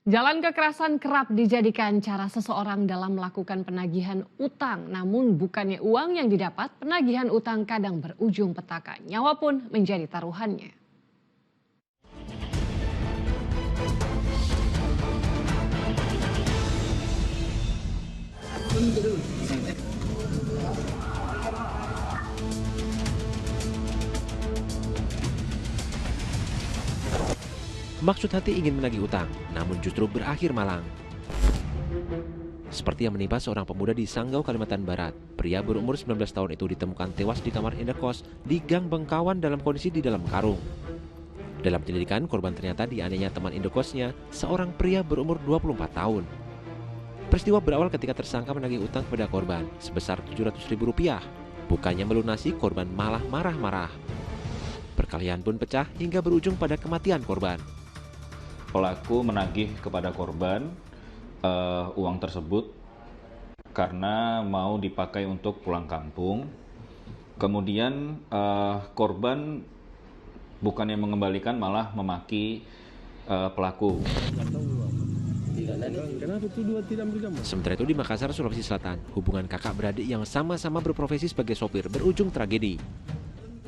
Jalan kekerasan kerap dijadikan cara seseorang dalam melakukan penagihan utang. Namun bukannya uang yang didapat, penagihan utang kadang berujung petaka. Nyawa pun menjadi taruhannya. Maksud hati ingin menagih utang, namun justru berakhir malang. Seperti yang menimpa seorang pemuda di Sanggau, Kalimantan Barat. Pria berumur 19 tahun itu ditemukan tewas di kamar indekos di Gang Bengkawan dalam kondisi di dalam karung. Dalam penyelidikan, korban ternyata dianiaya teman indekosnya, seorang pria berumur 24 tahun. Peristiwa berawal ketika tersangka menagih utang kepada korban sebesar Rp700.000. Bukannya melunasi, korban malah marah-marah. Perkelahian pun pecah hingga berujung pada kematian korban. Pelaku menagih kepada korban uang tersebut karena mau dipakai untuk pulang kampung. Kemudian korban bukannya mengembalikan, malah memaki pelaku. Sementara itu di Makassar, Sulawesi Selatan, hubungan kakak beradik yang sama-sama berprofesi sebagai sopir berujung tragedi.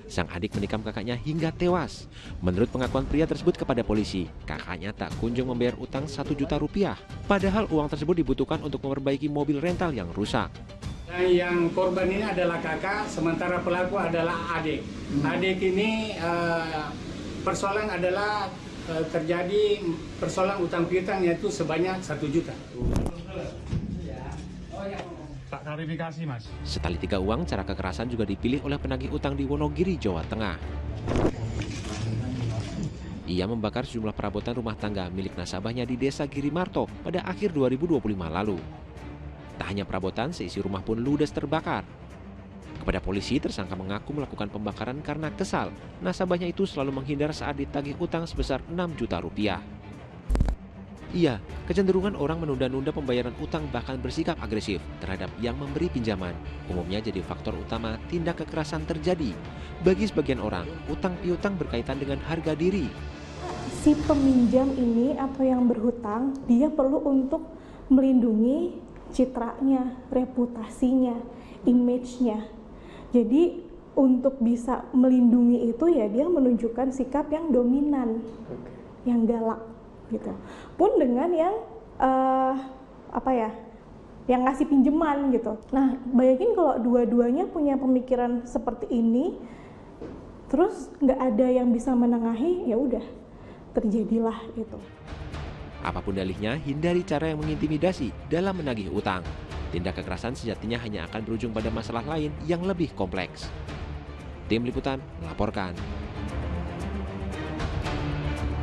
Sang adik menikam kakaknya hingga tewas. Menurut pengakuan pria tersebut kepada polisi, kakaknya tak kunjung membayar utang Rp1 juta. Padahal uang tersebut dibutuhkan untuk memperbaiki mobil rental yang rusak. Yang korban ini adalah kakak, sementara pelaku adalah adik. Adik ini persoalan adalah terjadi persoalan utang piutang, yaitu sebanyak Rp1 juta. Tak klarifikasi, Mas. Setali tiga uang, cara kekerasan juga dipilih oleh penagih utang di Wonogiri, Jawa Tengah. Ia membakar sejumlah perabotan rumah tangga milik nasabahnya di Desa Girimarto pada akhir 2025 lalu. Tak hanya perabotan, seisi rumah pun ludes terbakar. Kepada polisi, tersangka mengaku melakukan pembakaran karena kesal. Nasabahnya itu selalu menghindar saat ditagih utang sebesar Rp6 juta. Iya, kecenderungan orang menunda-nunda pembayaran utang bahkan bersikap agresif terhadap yang memberi pinjaman. Umumnya jadi faktor utama tindak kekerasan terjadi. Bagi sebagian orang, utang piutang berkaitan dengan harga diri. Si peminjam ini atau yang berhutang, dia perlu untuk melindungi citranya, reputasinya, image-nya. Jadi untuk bisa melindungi itu ya dia menunjukkan sikap yang dominan, yang galak gitu. Pun dengan yang yang ngasih pinjaman gitu. Nah, bayangin kalau dua-duanya punya pemikiran seperti ini, terus nggak ada yang bisa menengahi, ya udah terjadilah itu. Apapun dalihnya, hindari cara yang mengintimidasi dalam menagih utang. Tindak kekerasan sejatinya hanya akan berujung pada masalah lain yang lebih kompleks. Tim Liputan melaporkan.